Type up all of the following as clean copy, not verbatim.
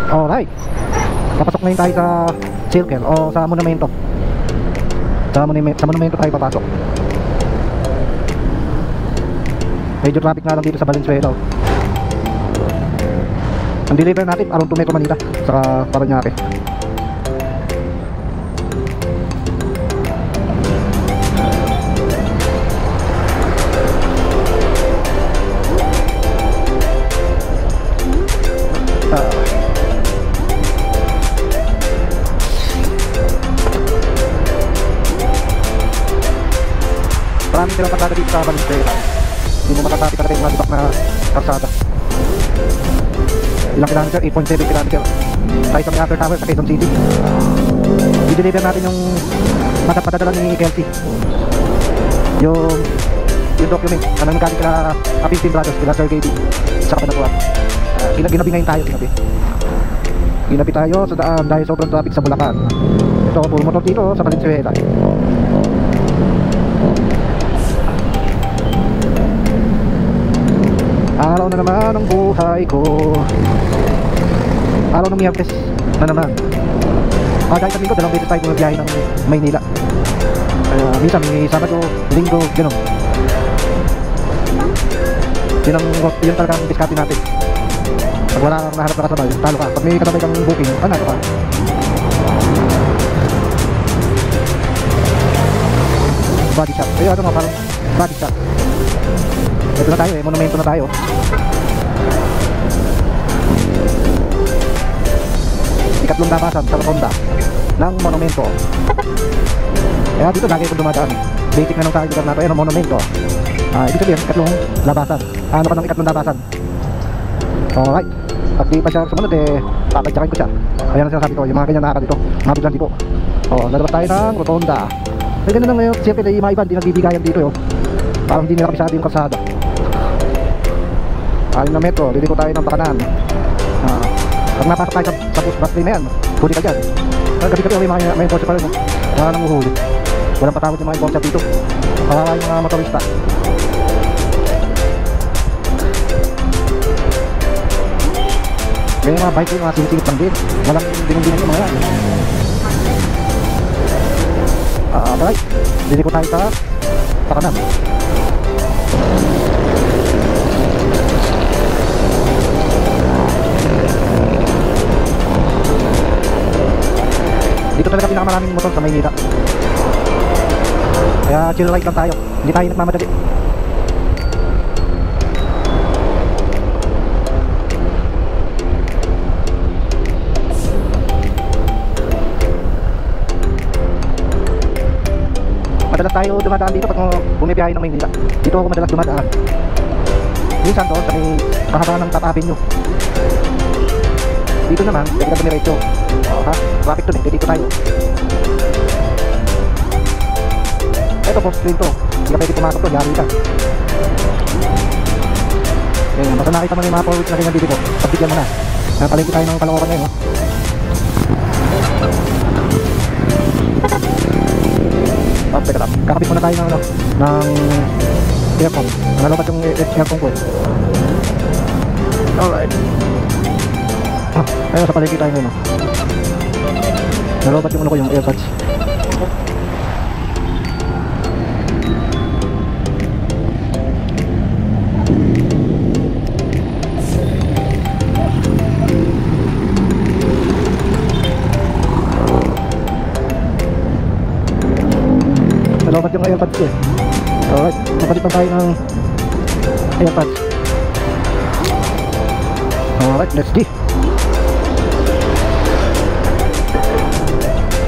Alright, papasok ngayon tayo sa circle o sa monumento. Sa monumento tayo papasok. Medyo traffic nga lang dito sa Valenzuela. Ang deliver natin around 2 Metro Manila sa Parañaque. Marami silang pasada dito sa Valenzuela. Hindi mo matatapit natin yung mga dibak na karsada. Ilang kilometer? 8.7 kilometer tayo sa may after tower sa Quezon City. I-deliver natin yung padadala ni Kelsey, yung document kanang nagkali kila Apintin Brothers, kila Sir Gaby sa Kapanatuan. Ginabi ngayon tayo, ginabi tayo sa daan dahil sobrang traffic sa Bulacan. Ito, puro motor dito sa Valenzuela. Araw na naman ang buhay ko, araw ng Miyerkules na naman. Dahil sa linggo, dalawang beses tayo bumabiyahe ng Maynila. Minsan may Sabado, Linggo, gano'n. Yun talagang diskarte natin. Pag wala kang nahanap na kasabay, talo ka. Pag may kasabay kang booking, panalo ka. Body shop. Kaya ano nga, parang body shop. Ito na tayo monumento na tayo. Ikatlong labasan sa rotonda ng monumento. Kaya dito lagi ko dumadaan. Basic na nung tayo lugar na ito, ayun ang monumento. Ibig sabihin, ikatlong labasan. Ano ka ng ikatlong labasan? Alright. Pag di pa siya sumunod, papagtsakin ko siya. Ayan ang sinasabi ko, yung mga ganyan nakaka dito, mga biglang dito. Lalabas tayo ng rotonda. May ganun lang ngayon, siyempre yung mga iba, hindi nagbibigayan dito yun. Parang hindi nila kabisado yung kalsada. Aling na metro, liliko tayo ng pakanan. Pag napasok tayo sa bus lane na yan, huli ka dyan. Gabi-gabi may enforcer pa rin, wala nang uhuli. Walang patawad yung mga enforcer dito. Kawawa yung mga motorista. May mga bike yung mga sinisingit lang din. Walang dinong-dinong yung mga yan. Alright, liliko tayo sa pakanan. Dito talaga pinakamaraming motor sa Maynila. Kaya chill ride lang tayo, hindi tayo nagmamadali. Madalas tayo dumadaan dito pag bumibiyahe ng Maynila. Dito ako madalas dumadaan. Minsan doon sa may kahabaan ng Top Avenue. Dito naman, pwede ka dumiretso. Traffic to dito tayo. Ito, post lane to. Hindi ka pwede pumasok to, yari ka. Basta nakita mo na yung mga forwards na ganyan dito po, pagbigyan mo na. Napalagi tayo ng Caloocan ngayon. Teka lang, kakapit muna tayo ng aircon. Nalobat yung aircon ko. Alright. Ayun, sa palagi tayo ngayon. Nalobat yung yung airpods. Nalobat yung airpods ko. Alright, napalit pa tayo ng airpods. Alright, let's go.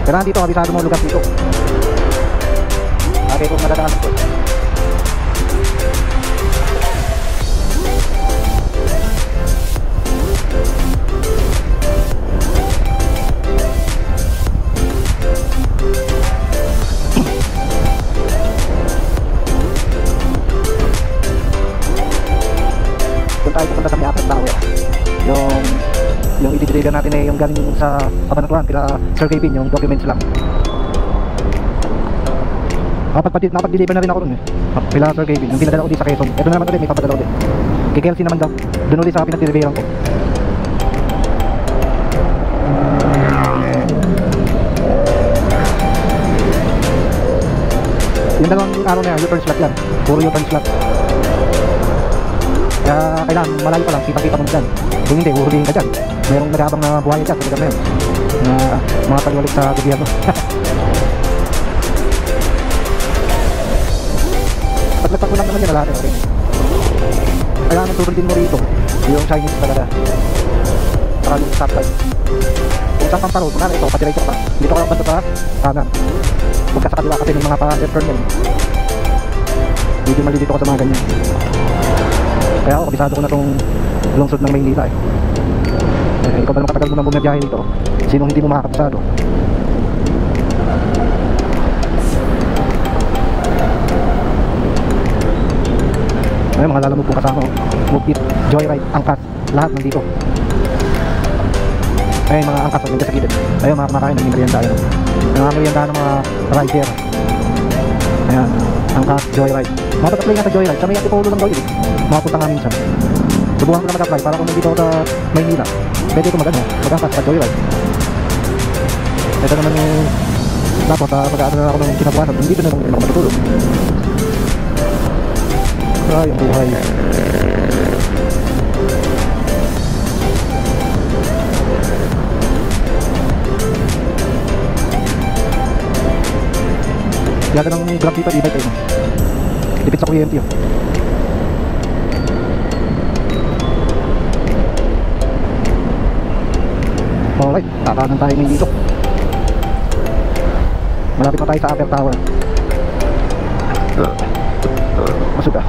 Kailangan dito, kabisado mo lugar dito. Okay, kung madadaan ko. Doon tayo pupunta sa may Apple Tower. Yung i-deliver natin yung galing sa Kabanatuan kila Sir Gaby, yung documents lang. Napag-deliver na rin ako dun kila Sir Gaby, yung pinadala ko din sa Quezon. Ito na naman ulit, may papadala ulit kay Kelsey naman daw, dun ulit sa pinag-deliveran ko. Yung dalawang araw na yan, U-turn slot yan. Puro U-turn slot. Kaya kailangan malayo pa lang, kita-kita mo dyan. Kung hindi, uhulihin ka dyan. Mayroong nag-aabang na buhaya dyan sa lugar na yun, na mga taliwalit sa gobyerno. Pag nagpag mo lang naman yan, lahat okay. Kailangan susundin mo rito yung Chinese talaga. Saka yung stop sign. Kung saan pang parol, ito, patiray-ito ka. Dito ka lang basta sa kanan. Huwag ka sa kaliwa kasi may mga pa-left turn yan. Hindi malilito ka sa mga ganyan. Kaya ako, kabisado ko na itong lungsod ng Maynila eh. Ikaw ba naman katagal mo nang bumibiyahe dito? Sinong hindi mo makakabisado? Ayun, mga lalamog po kasama. Move It, Joyride, Angkas, lahat nandito. Ayun, mga angkas, nandiyan sa gilid. Ayun, mga kumakain, naging merienda. Ayun, mga merienda ng mga rider. Ayan, Angkas, Joyride. Mapag-apply nga sa Joyride, sa may Antipolo lang daw yun. Makapunta nga minsan. Subuhan ko na mag-apply para kung nandito ako sa Maynila, pwede ko mag-angkas sa Joyride. Ito naman yung tapos mag-aano na ako ng kinabukasan. Nandito na ako matutulog. Ay, ang buhay. Yaga ng grab dito, e-bike kayo. Dipit sa kuryente yun. Alright, kakanan tayo ngayon dito. Malapit na tayo sa Upper Tower. Masuk ka.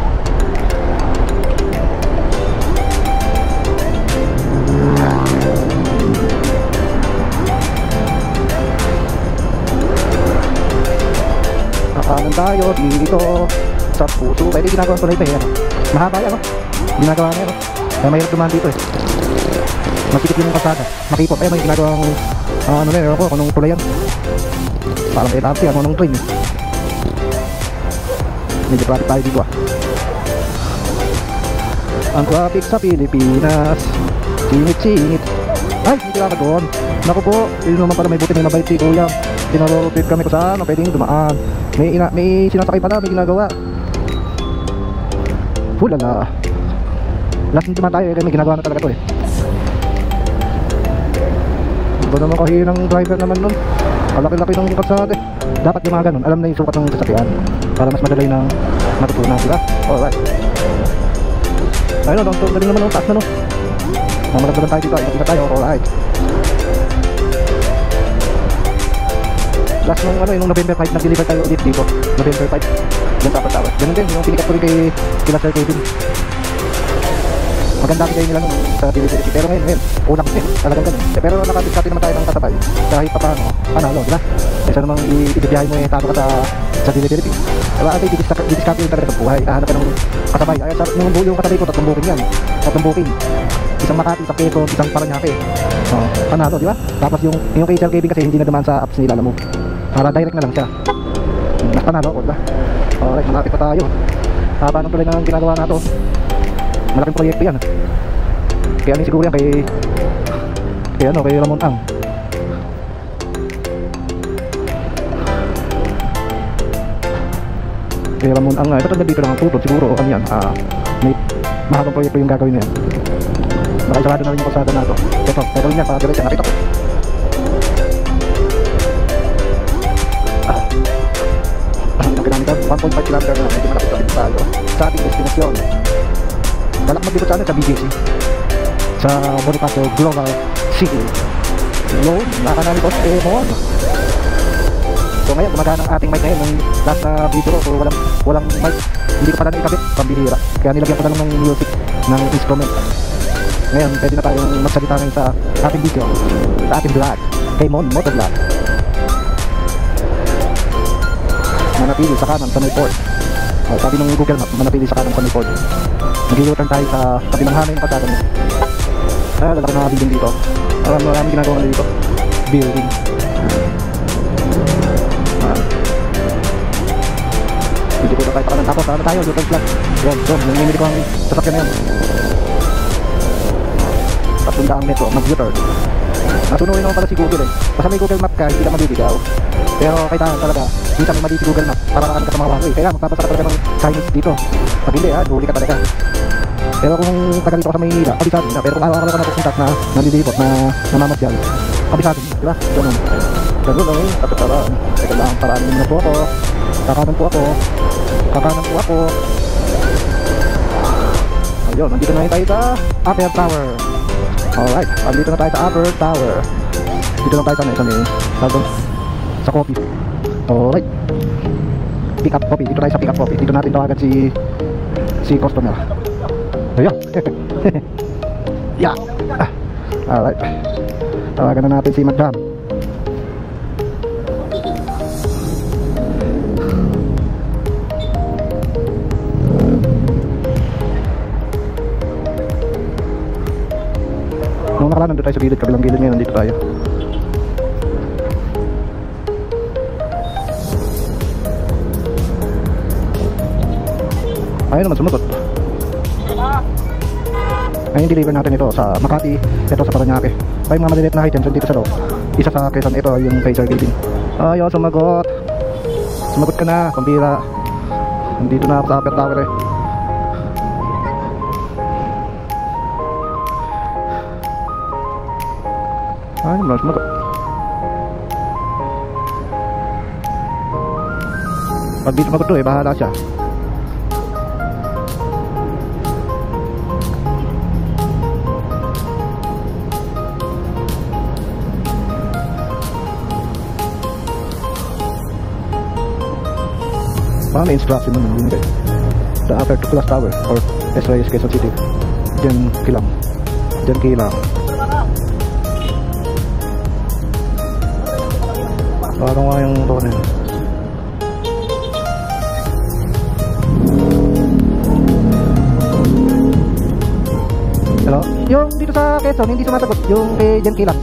Kakanan tayo dito sa puso. Pwede ginagawa tulay pa yan. Mahaba yan, no? Ginagawa na yan, no? Kaya mahirap dumaan dito eh. Masikip yung kasada, makipot. Ayun, may ginagawang ano na yun ako, kung anong tulay yan. Parang LRT, ano nung train eh. Medyo traffic tayo dito ah. Ang traffic sa Pilipinas, singit-singit. Ay, hindi ka doon. Naku po, yun naman pala, may buti may mabait si Kuya. Tinarorotate kami kung saan, pwedeng dumaan. May sinasakay pala, may ginagawa. Hulala. Last na dumaan tayo, may ginagawa na talaga to eh. Iba naman kahinang driver naman nun. Kalaki-laki ng kalsada. Dapat yung mga ganun, alam na yung sukat ng sasakyan para mas madalay ng matutunan, diba? Alright. Ayun, no, galing naman, no, taas na, no. Mamalagdagan tayo dito, ikita tayo, alright. Last nung ano, yung November 5, nag-deliver tayo ulit dito. November 5, dyan sa Upper Tower. Ganun din, yung pinikat ko rin kila Sir Kevin. Maganda kayo nila nun sa delivery. Pero ngayon, ulang din, talagang ganun. Pero nakadiskarte naman tayo ng kasabay. Kahit pa paano, panalo, diba? Kaysa namang ibibiyahe mo talo ka sa delivery. Diba, ate, didiskarte yung talaga sa buhay. Kahanap ka ng kasabay. Ay, yung kasabay ko, 3 booking yan. 3 booking. Isang Makati, isang Quezon, isang Paranaque. Panalo, diba? Tapos yung kay Sir Kevin kasi hindi na dumaan sa apps nila, alam mo. Para direct na lang siya. Mas panalo ako, diba? Alright, malapit pa tayo. Haba nang tuloy ng ginagawa nato. Malaking proyekto yan. Kaya ano siguro yan kay Ramon Ang. Kay Ramon Ang, ito dito lang ang tutod siguro. Ano yan, may mahabang proyekto yung gagawin na yan. Nakisarado na rin yung kalsada na ito. Ito rin yan, para direct yan, nakita ko. Ang kinamita, 1.5 km na medyo malapit tayo sa ating destinasyon. Balak magbibot sa atin sa BGC, sa Bonifacio Global City. Hello, nakakanali ko sa Emon. So ngayon, gumagana ang ating mic ngayon. Nung last na video ko, walang mic. Hindi ko pala naikabit, pambihira. Kaya nilagyan ko na lang ng music, ng instrument. Ngayon, pwede na tayong magsalita ngayon sa ating video, sa ating vlog, kay Mon Motovlog. Manatili sa kanan sa may port. Sabi ng Google Map, manatili sa kanan sa may port. Mag-i-U-turn tayo sa tabi ng hana yung pagkata mo. Lalaki na building dito. Maraming ginagawa na dito. Building. Hindi ko na kahit pakanan. Tapos ano tayo, U-turn flat. Yan, so, yung mimili ko ang sasakyan na yan. 300 metro, mag-U-turn. Nasunurin naman pala si Google eh. Basta may Google Map ka, hindi ka mabibigyaw. Pero kailangan talaga, hindi kami mali si Google Map para makakami ka sa mga walkway. Kaya magpapasa ka talaga ng signage dito. Pag hindi huli ka talaga. Pero kung taga dito ka sa Maynila, kabisado na. Pero kung araw-araw ka na pupunta na nalilipot, na namamasyal, kabisado, di ba? Ganun. Ganun eh, tapos paraan. Teka lang, paraan na po ako. Kakanan po ako. Kakanan po ako. Ayun, nandito na tayo sa Upper Tower. Alright, nandito na tayo sa Upper Tower. Dito na tayo sa coffee. Alright. Pick up coffee, dito tayo sa pick up coffee. Dito natin tawagan si customer. Ayun. Yeah. Alright. Tawagan na natin si Madam. Nung nakaraan nandito tayo sa gilid, kabilang gilid, ngayon nandito tayo. Ayun naman, sumagot. Ngayon deliver natin ito sa Makati, ito sa Paranaque. Ay mga maliliit na items dito sa loob. Isa sa Quezon, ito yung Phaser Giving. Ayun, sumagot. Sumagot ka na, pambira. Nandito na ako sa Upper Tower eh. Ayun lang, sumagot. Pag di sumagot to eh, bahala siya. Parang may instruction naman yun guys. The Upper Class Tower or SYS Quezon City. Diyan kilang. Diyan kilang. Parang nga yung doon yun. Hello? Yung dito sa Quezon, hindi sumasagot. Yung diyan kilang.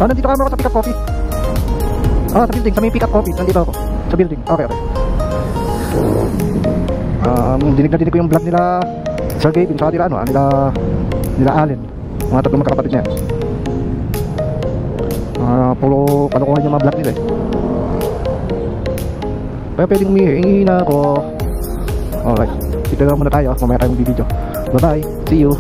Nandito kami ako sa pick up coffee. Sa building, sa may pick up coffee. Nandito ako. Sa building. Okay. Dinig ko yung vlog nila Sir Gavin, saka nila Allen, mga tatlong magkakapatid niya. Puro kalokohan yung mga vlog nila eh. Kaya pwedeng humihingi na ako. Alright, dito na muna tayo, mamaya tayong video. Bye bye, see you.